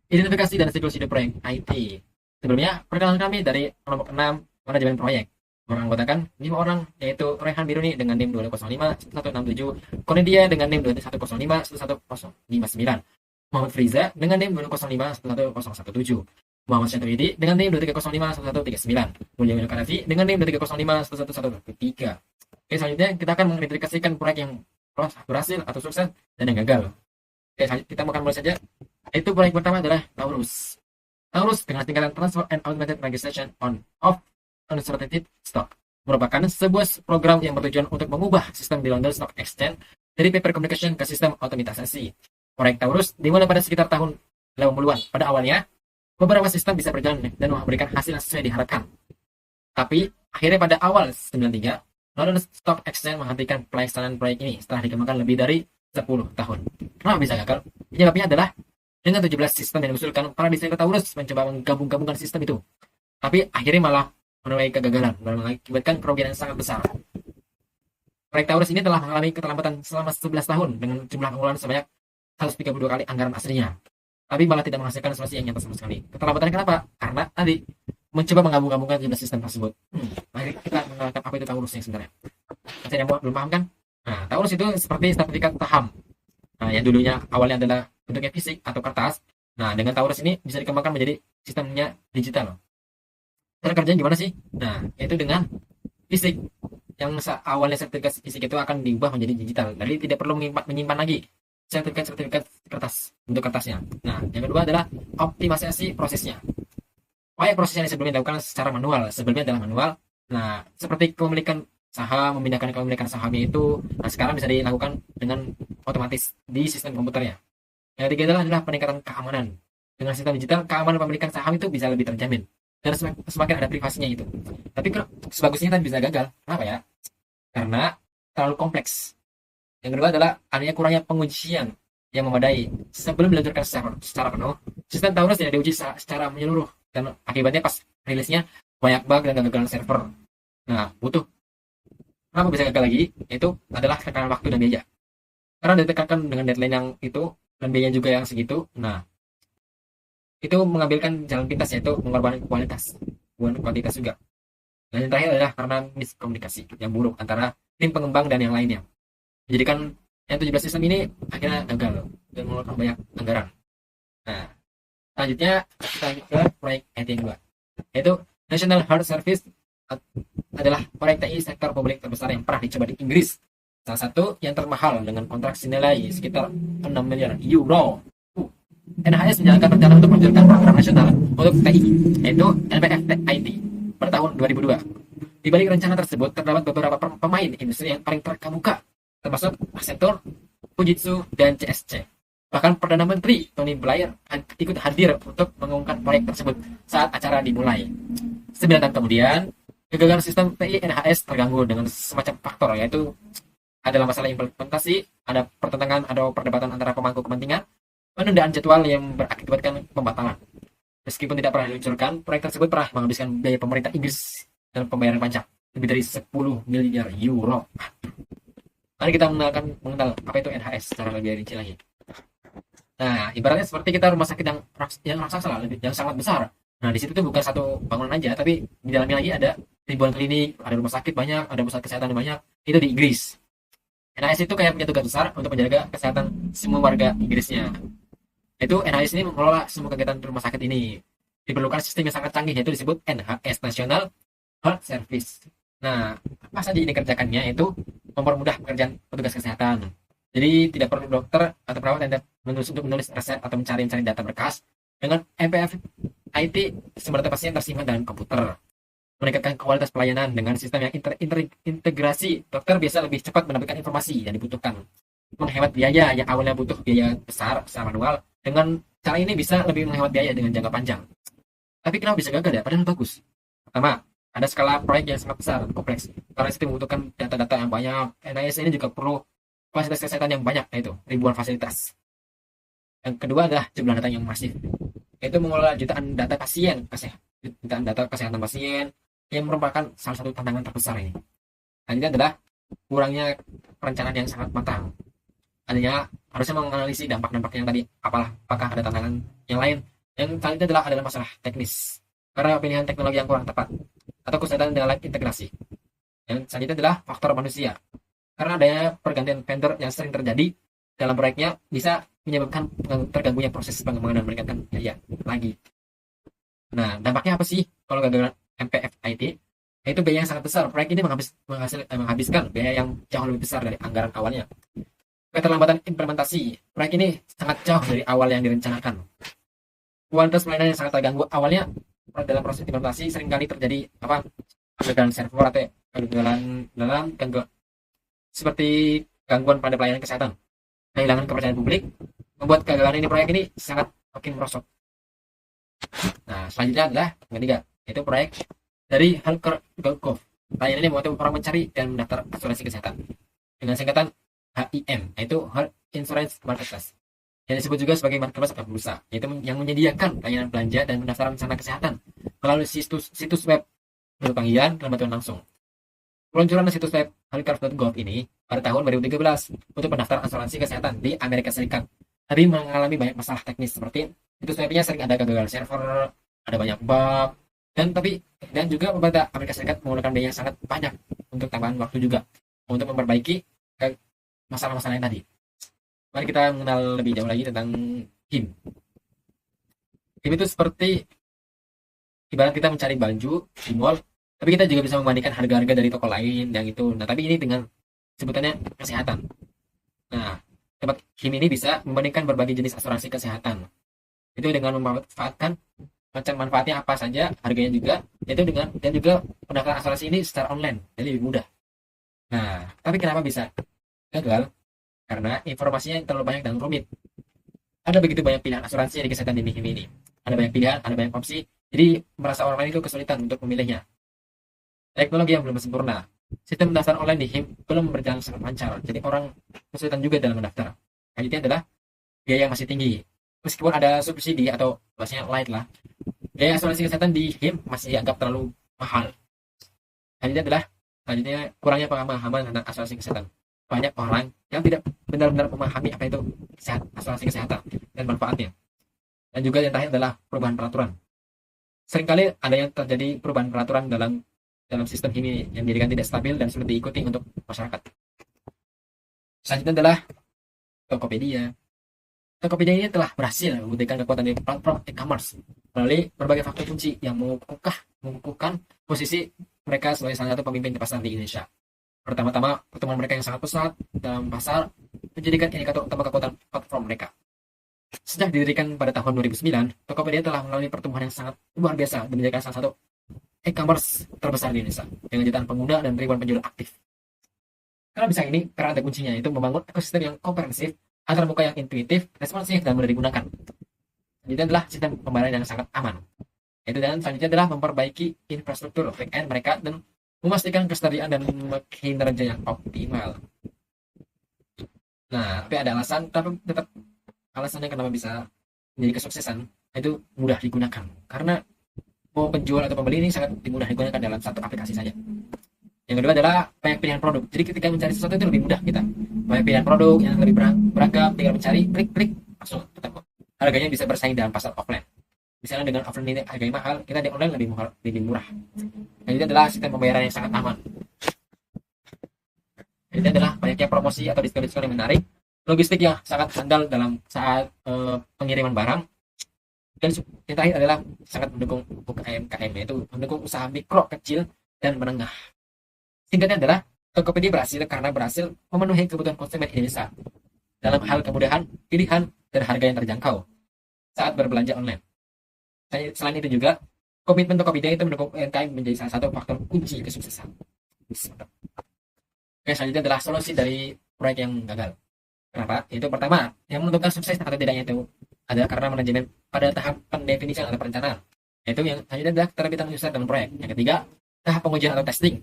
Identifikasi dan siklus hidup proyek IT. Sebelumnya, perkenalan kami dari kelompok 6 manajemen proyek. Beranggotakan 5 orang, yaitu Rehan Biruni dengan NIM 205-1167, Cornelia dengan NIM 210511159, Muhammad Friza dengan NIM 205-11017, Muhammad Syatuidi dengan NIM 2305-1139, Mulya Kanafi dengan NIM 2305-11113. Oke, selanjutnya kita akan mengidentifikasikan proyek yang berhasil atau sukses dan yang gagal. Oke, kita akan mulai saja. Itu proyek pertama adalah Taurus. Taurus dengan tingkatan Transfer and Automated Registration of Uncertainty Stock merupakan sebuah program yang bertujuan untuk mengubah sistem di London Stock Exchange dari paper communication ke sistem otomatisasi. Proyek Taurus dimulai pada sekitar tahun 80-an. Pada awalnya, beberapa sistem bisa berjalan dan memberikan hasil yang sesuai diharapkan. Tapi, akhirnya pada awal 93, London Stock Exchange menghentikan pelaksanaan proyek ini setelah dikembangkan lebih dari 10 tahun. Kenapa bisa gagal? Penyebabnya adalah dengan 17 sistem yang diusulkan, para desainer Taurus mencoba menggabung-gabungkan sistem itu. Tapi akhirnya malah menuai kegagalan dan mengakibatkan kerugian yang sangat besar. Proyek Taurus ini telah mengalami keterlambatan selama 11 tahun dengan jumlah pengeluaran sebanyak 132 kali anggaran aslinya. Tapi malah tidak menghasilkan solusi yang nyata sama sekali. Keterlambatannya kenapa? Karena tadi mencoba menggabung-gabungkan 17 sistem tersebut. Mari kita mengenalkan apa itu Taurus yang sebenarnya. Saya yang belum paham kan? Nah, Taurus itu seperti sertifikat saham. Nah, yang dulunya awalnya adalah bentuknya fisik atau kertas. Nah, dengan Taurus ini bisa dikembangkan menjadi sistemnya digital. Cara kerjanya gimana sih? Nah, yaitu dengan fisik. Yang awalnya sertifikat fisik itu akan diubah menjadi digital. Jadi tidak perlu menyimpan lagi sertifikat kertas, bentuk kertasnya. Nah, yang kedua adalah optimalisasi prosesnya. Proses yang sebelumnya dilakukan secara manual. Sebelumnya adalah manual. Nah, seperti kepemilikan saham, memindahkan kepemilikan sahamnya itu, nah sekarang bisa dilakukan dengan otomatis di sistem komputernya. Yang ketiga adalah peningkatan keamanan. Dengan sistem digital, keamanan pemilikan saham itu bisa lebih terjamin. Dan semakin ada privasinya itu. Tapi kalau sebagusnya tadi bisa gagal. Kenapa ya? Karena terlalu kompleks. Yang kedua adalah adanya kurangnya pengujian yang memadai. Sebelum diluncurkan secara penuh, sistem Taurus tidak diuji secara menyeluruh. Dan akibatnya pas rilisnya banyak bug dan kegagalan server. Nah, kenapa bisa gagal lagi? Itu adalah tekanan waktu dan biaya. Karena ditekankan dengan deadline yang itu dan biaya juga yang segitu. Nah, itu mengambilkan jalan pintas, yaitu mengorbankan kualitas, bukan kuantitas juga. Dan yang terakhir adalah karena miskomunikasi yang buruk antara tim pengembang dan yang lainnya. Menjadikan yang 17 sistem ini akhirnya gagal dan mengeluarkan banyak anggaran. Nah, selanjutnya kita lanjut ke proyek IT yang kedua, yaitu National Health Service adalah proyek TI sektor publik terbesar yang pernah dicoba di Inggris. Salah satu yang termahal dengan kontrak senilai sekitar 6 miliar euro. NHS menjalankan rencana untuk meluncurkan program nasional untuk TI, yaitu NPF IT pada tahun 2002. Di balik rencana tersebut terdapat beberapa pemain industri yang paling terkemuka, termasuk Accenture, Fujitsu, dan CSC. Bahkan Perdana Menteri Tony Blair ikut hadir untuk mengumumkan proyek tersebut saat acara dimulai. 9 tahun kemudian, kegagalan sistem TI NHS terganggu dengan semacam faktor, yaitu adalah masalah implementasi, ada pertentangan atau perdebatan antara pemangku kepentingan, penundaan jadwal yang berakibatkan pembatalan. Meskipun tidak pernah diluncurkan, proyek tersebut pernah menghabiskan biaya pemerintah Inggris dan pembayaran pajak lebih dari 10 miliar euro. Mari kita mengenal apa itu NHS secara lebih rinci lagi. Nah, ibaratnya seperti kita rumah sakit yang raksasa lah, yang sangat besar. Nah, di situ tuh bukan satu bangunan aja, tapi di dalamnya lagi ada ribuan klinik, ada rumah sakit banyak, ada pusat kesehatan banyak. Itu di Inggris. NHS itu kayak punya tugas besar untuk menjaga kesehatan semua warga Inggrisnya. Itu NHS ini mengelola semua kegiatan rumah sakit ini. Diperlukan sistem yang sangat canggih, yaitu disebut NHS, National Health Service. Nah, apa saja ini kerjakannya? Itu mempermudah pekerjaan petugas kesehatan. Jadi tidak perlu dokter atau perawat yang menulis resep atau mencari data berkas. Dengan MPF IT, sumber data pasien tersimpan dalam komputer. Meningkatkan kualitas pelayanan dengan sistem yang integrasi. Dokter biasa lebih cepat mendapatkan informasi yang dibutuhkan. Menghemat biaya yang awalnya butuh biaya besar secara manual. Dengan cara ini bisa lebih menghemat biaya dengan jangka panjang. Tapi kenapa bisa gagal ya? Padahal bagus. Pertama, ada skala proyek yang sangat besar dan kompleks. Karena itu membutuhkan data-data yang banyak. NHS ini juga perlu fasilitas kesehatan yang banyak, yaitu ribuan fasilitas. Yang kedua adalah jumlah data yang masif. Itu mengelola jutaan data kesehatan pasien, yang merupakan salah satu tantangan terbesar ini. Ini adalah kurangnya perencanaan yang sangat matang. Artinya harusnya menganalisis dampak-dampak yang tadi, apakah ada tantangan yang lain Yang selanjutnya adalah masalah teknis, karena pilihan teknologi yang kurang tepat atau kesulitan dalam integrasi. Yang selanjutnya adalah faktor manusia, karena adanya pergantian vendor yang sering terjadi dalam proyeknya bisa menyebabkan terganggunya proses pengembangan dan meningkatkan biaya lagi. Nah, dampaknya apa sih kalau kegagalan MPFIT? Yaitu biaya yang sangat besar. Proyek ini menghabiskan biaya yang jauh lebih besar dari anggaran awalnya. Keterlambatan implementasi. Proyek ini sangat jauh dari awal yang direncanakan. Kualitas pelayanan yang sangat terganggu awalnya dalam proses implementasi seringkali terjadi kegagalan server atau kegagalan dalam gangguan seperti gangguan pada pelayanan kesehatan, kehilangan kepercayaan publik, membuat kegagalan ini proyek ini sangat makin merosot. Nah, selanjutnya adalah yang ketiga, yaitu proyek dari Healthcare.gov. Layanan ini membantu orang mencari dan mendaftar asuransi kesehatan dengan singkatan HIM, yaitu Health Insurance Marketplace, yang disebut juga sebagai marketplace atau bursa, yaitu yang menyediakan layanan belanja dan pendaftaran sarana kesehatan melalui situs web berpanggilan dan bantuan langsung. Peluncuran situs web Healthcare.gov ini pada tahun 2013 untuk pendaftaran asuransi kesehatan di Amerika Serikat, tapi mengalami banyak masalah teknis seperti situs webnya sering ada kegagalan server, ada banyak bug, dan juga pemerintah Amerika Serikat menggunakan biaya yang sangat banyak untuk tambahan waktu juga untuk memperbaiki masalah-masalah yang tadi. Mari kita mengenal lebih jauh lagi tentang HIM. HIM itu seperti ibarat kita mencari baju di mall, tapi kita juga bisa membandingkan harga-harga dari toko lain yang itu. Nah, tapi ini dengan sebutannya kesehatan. Nah, tempat HIM ini bisa membandingkan berbagai jenis asuransi kesehatan. Itu dengan memanfaatkan macam manfaatnya apa saja, harganya juga, yaitu dengan dan juga pendaftaran asuransi ini secara online, jadi lebih mudah. Nah, tapi kenapa bisa gagal? Karena informasinya terlalu banyak dan rumit. Ada begitu banyak pilihan asuransi di kesehatan di HIM ini. Ada banyak pilihan, ada banyak opsi, jadi merasa orang lain itu kesulitan untuk memilihnya. Teknologi yang belum sempurna. Sistem pendaftaran online di HIM belum berjalan sangat lancar, jadi orang kesulitan juga dalam mendaftar. Selanjutnya adalah biaya yang masih tinggi. Meskipun ada subsidi atau bahasanya light lah, biaya asuransi kesehatan di HIM masih dianggap terlalu mahal. Selanjutnya kurangnya pemahaman tentang asuransi kesehatan. Banyak orang yang tidak benar-benar memahami apa itu asuransi kesehatan dan manfaatnya. Dan juga yang terakhir adalah perubahan peraturan. Seringkali ada yang terjadi perubahan peraturan dalam sistem ini yang menjadikan tidak stabil dan sulit diikuti untuk masyarakat. Selanjutnya adalah Tokopedia. Tokopedia ini telah berhasil membuktikan kekuatan dari platform e-commerce melalui berbagai faktor kunci yang mengukuhkan posisi mereka sebagai salah satu pemimpin di pasar di Indonesia. Pertama-tama, pertemuan mereka yang sangat pesat dalam pasar menjadikan indikator utama kekuatan platform mereka. Sejak didirikan pada tahun 2009, Tokopedia telah mengalami pertumbuhan yang sangat luar biasa dan menjadi salah satu e-commerce terbesar di Indonesia dengan jutaan pengguna dan ribuan penjual aktif. Karena bisa ini, karena ada kuncinya, yaitu membangun ekosistem yang komprehensif, antar muka yang intuitif, responsif, dan mudah digunakan. Selanjutnya adalah sistem pembayaran yang sangat aman. Selanjutnya adalah memperbaiki infrastruktur back-end mereka dan memastikan kesejahteraan dan kinerja yang optimal. Nah, tapi ada alasan, tapi tetap alasannya kenapa bisa menjadi kesuksesan itu mudah digunakan. Karena mau penjual atau pembeli ini sangat mudah digunakan dalam satu aplikasi saja. Yang kedua adalah banyak pilihan produk. Jadi ketika mencari sesuatu itu lebih mudah kita. Banyak pilihan produk yang lebih beragam, tinggal mencari, klik, langsung ketemu. Harganya bisa bersaing dalam pasar offline. Misalnya dengan offline ini harganya mahal, kita di online lebih murah. Dan itu adalah sistem pembayaran yang sangat aman. Ini adalah banyaknya promosi atau diskon-diskon yang menarik, logistik yang sangat handal dalam saat pengiriman barang, dan yang terakhir adalah sangat mendukung UMKM, yaitu mendukung usaha mikro, kecil, dan menengah. Singkatnya adalah Tokopedia berhasil karena berhasil memenuhi kebutuhan konsumen Indonesia dalam hal kemudahan, pilihan, dan harga yang terjangkau saat berbelanja online. Selain itu juga, komitmen Tokopedia itu mendukung UMKM menjadi salah satu faktor kunci kesuksesan. Oke, selanjutnya adalah solusi dari proyek yang gagal. Kenapa? Itu pertama, yang menentukan sukses atau tidaknya itu adalah karena manajemen pada tahap pendefinisian atau perencanaan. Yaitu yang selanjutnya adalah keterlibatan user dalam proyek. Yang ketiga, tahap pengujian atau testing.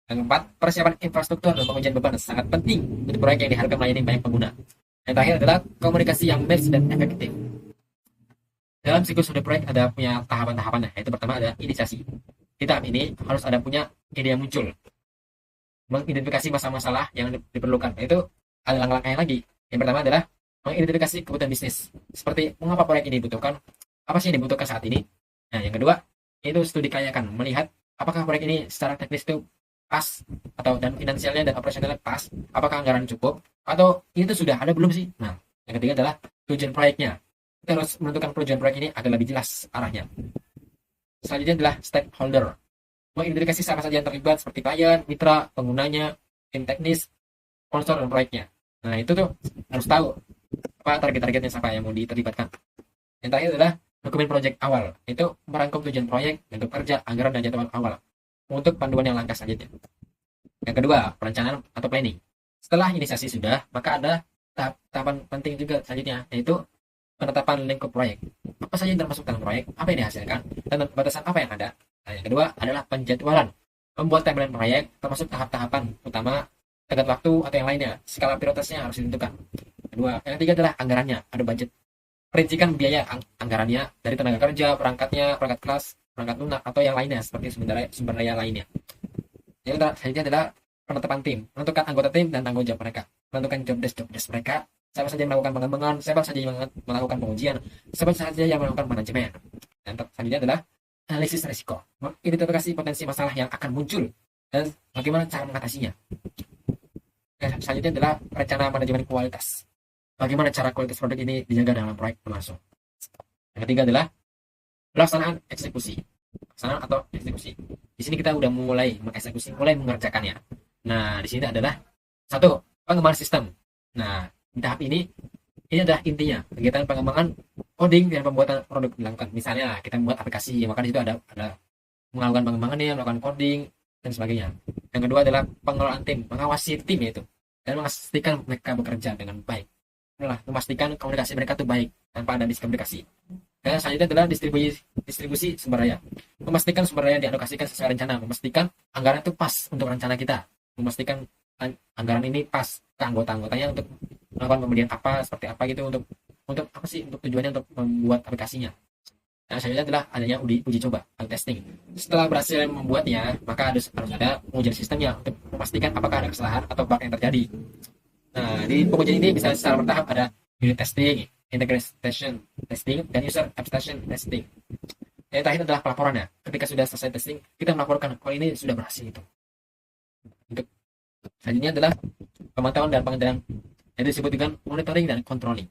Yang keempat, persiapan infrastruktur dan pengujian beban sangat penting untuk proyek yang diharapkan melayani banyak pengguna. Yang terakhir adalah komunikasi yang match dan efektif. Dalam siklus sudah proyek ada punya tahapan-tahapannya. Yaitu pertama ada inisiasi. Di tahap ini harus ada punya ide yang muncul, mengidentifikasi masalah-masalah yang diperlukan. Itu ada langkah-langkahnya lagi. Yang pertama adalah mengidentifikasi kebutuhan bisnis. Seperti mengapa proyek ini dibutuhkan, apa sih yang dibutuhkan saat ini. Nah, yang kedua itu studi kelayakan, melihat apakah proyek ini secara teknis itu pas atau dan finansialnya dan operasionalnya pas, apakah anggaran cukup atau itu sudah ada belum sih. Nah, yang ketiga adalah tujuan proyeknya. Kita harus menentukan tujuan proyek ini agar lebih jelas arahnya. Selanjutnya adalah stakeholder, mengidentifikasi siapa saja yang terlibat seperti klien, mitra, penggunanya, tim teknis, sponsor dan proyeknya. Nah, itu tuh harus tahu apa target-targetnya siapa yang mau diterlibatkan. Yang terakhir adalah dokumen proyek awal, itu merangkum tujuan proyek, bentuk kerja, anggaran dan jadwal awal untuk panduan yang langkah selanjutnya. Yang kedua, perencanaan atau planning. Setelah inisiasi sudah, maka ada tahapan penting juga selanjutnya, yaitu penetapan lingkup proyek. Apa saja yang termasuk dalam proyek, apa yang dihasilkan, dan batasan apa yang ada. Nah, yang kedua adalah penjadwalan. Membuat timeline proyek, termasuk tahap-tahapan utama, tenggat waktu atau yang lainnya. Skala prioritasnya harus ditentukan. Kedua, yang ketiga adalah anggarannya, ada budget. Perincikan biaya anggarannya dari tenaga kerja, perangkatnya, perangkat kelas, perangkat lunak, atau yang lainnya seperti sumber daya lainnya. Yang selanjutnya adalah penetapan tim, menentukan anggota tim dan tanggung jawab mereka, menentukan job desk mereka, siapa saja yang melakukan pengembangan, siapa saja yang melakukan pengujian, siapa saja yang melakukan manajemen. Dan selanjutnya adalah analisis risiko, identifikasi potensi masalah yang akan muncul dan bagaimana cara mengatasinya. Dan selanjutnya adalah rencana manajemen kualitas, bagaimana cara kualitas produk ini dijaga dalam proyek berlangsung. Yang ketiga adalah pelaksanaan eksekusi. Pelaksanaan atau eksekusi. Di sini kita udah mulai mengeksekusi, mulai mengerjakannya. Nah, di sini adalah satu, pengembangan sistem. Nah, di tahap ini adalah intinya kegiatan pengembangan coding dan pembuatan produk dilakukan. Misalnya kita membuat aplikasi, maka di situ ada melakukan pengembangannya, melakukan coding dan sebagainya. Yang kedua adalah pengelolaan tim, mengawasi tim itu dan memastikan mereka bekerja dengan baik. Inilah memastikan komunikasi mereka itu baik tanpa ada diskomunikasi. Dan selanjutnya adalah distribusi sumber daya. Memastikan sumber daya dialokasikan sesuai rencana, memastikan anggaran itu pas untuk rencana kita, memastikan anggaran ini pas ke anggota-anggotanya untuk melakukan pembelian apa, seperti apa gitu, untuk apa sih, untuk tujuannya untuk membuat aplikasinya. Nah, selanjutnya adalah adanya uji coba atau testing. Setelah berhasil membuatnya, maka harus ada pengujian sistemnya untuk memastikan apakah ada kesalahan atau bug yang terjadi. Nah, di pengujian ini bisa secara bertahap, ada unit testing, integration testing, dan user abstraction testing. Yang terakhir adalah pelaporannya. Ketika sudah selesai testing, kita melaporkan kalau ini sudah berhasil itu. Untuk selanjutnya adalah pemantauan dan pengendalian, yang disebut dengan monitoring dan controlling.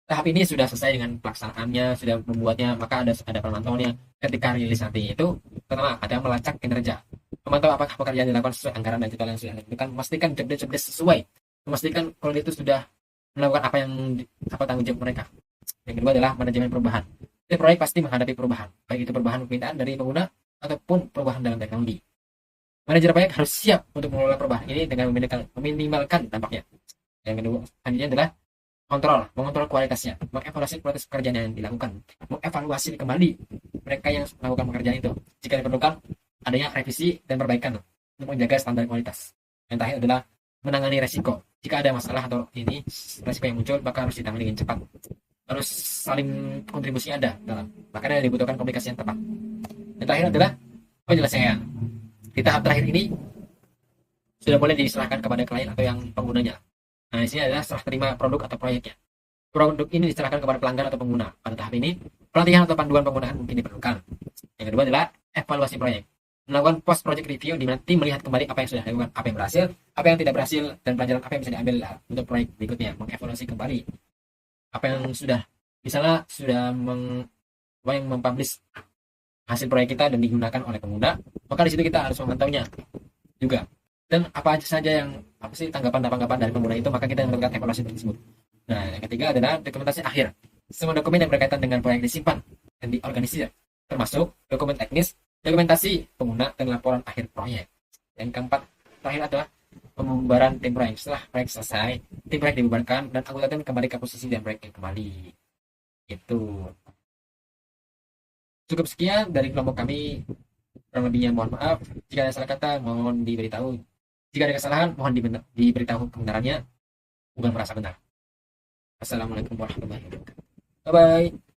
Tahap ini sudah selesai dengan pelaksanaannya, sudah membuatnya, maka ada pemantauannya. Ketika rilis nanti itu, pertama ada melacak kinerja, memantau apakah pekerjaan dilakukan sesuai anggaran dan jadwal yang sudah ditentukan, memastikan job desk sesuai, memastikan kalau itu sudah melakukan apa tanggung jawab mereka. Yang kedua adalah manajemen perubahan. Setiap proyek pasti menghadapi perubahan, baik itu perubahan permintaan dari pengguna ataupun perubahan dalam teknologi. Manajer proyek harus siap untuk mengelola perubahan ini dengan meminimalkan dampaknya. Yang kedua selanjutnya adalah mengontrol kualitasnya, mengevaluasi kualitas pekerjaan yang dilakukan, mengevaluasi kembali mereka yang melakukan pekerjaan itu. Jika diperlukan, adanya revisi dan perbaikan untuk menjaga standar kualitas. Yang terakhir adalah menangani resiko. Jika ada masalah atau resiko yang muncul, maka harus ditangani dengan cepat. Harus saling kontribusi ada dalam. Makanya dibutuhkan komunikasi yang tepat. Yang terakhir adalah penyelesaian. Di tahap terakhir ini sudah boleh diserahkan kepada klien atau yang penggunanya. Nah, di sini adalah serah terima produk atau proyeknya. Produk ini diserahkan kepada pelanggan atau pengguna. Pada tahap ini, pelatihan atau panduan penggunaan mungkin diperlukan. Yang kedua adalah evaluasi proyek. Melakukan post project review, di mana tim melihat kembali apa yang sudah dilakukan, apa yang berhasil, apa yang tidak berhasil, dan pelajaran apa yang bisa diambil untuk proyek berikutnya. Mengevaluasi kembali apa yang sudah, misalnya sudah mempublish hasil proyek kita dan digunakan oleh pengguna, maka di situ kita harus memantaunya juga. Dan apa saja yang tanggapan dari pengguna itu, maka kita melakukan evaluasi tersebut. Nah, yang ketiga adalah dokumentasi akhir. Semua dokumen yang berkaitan dengan proyek disimpan dan diorganisir, termasuk dokumen teknis, dokumentasi pengguna, dan laporan akhir proyek. Yang keempat terakhir adalah pembubaran tim proyek. Setelah proyek selesai, tim proyek dibubarkan dan anggota tim kembali ke posisi dan proyek kembali. Itu cukup sekian dari kelompok kami. Kurang lebihnya mohon maaf. Jika ada salah kata, mohon diberitahu. Jika ada kesalahan, mohon diberitahu kebenarannya, bukan merasa benar. Assalamualaikum warahmatullahi wabarakatuh. Bye-bye.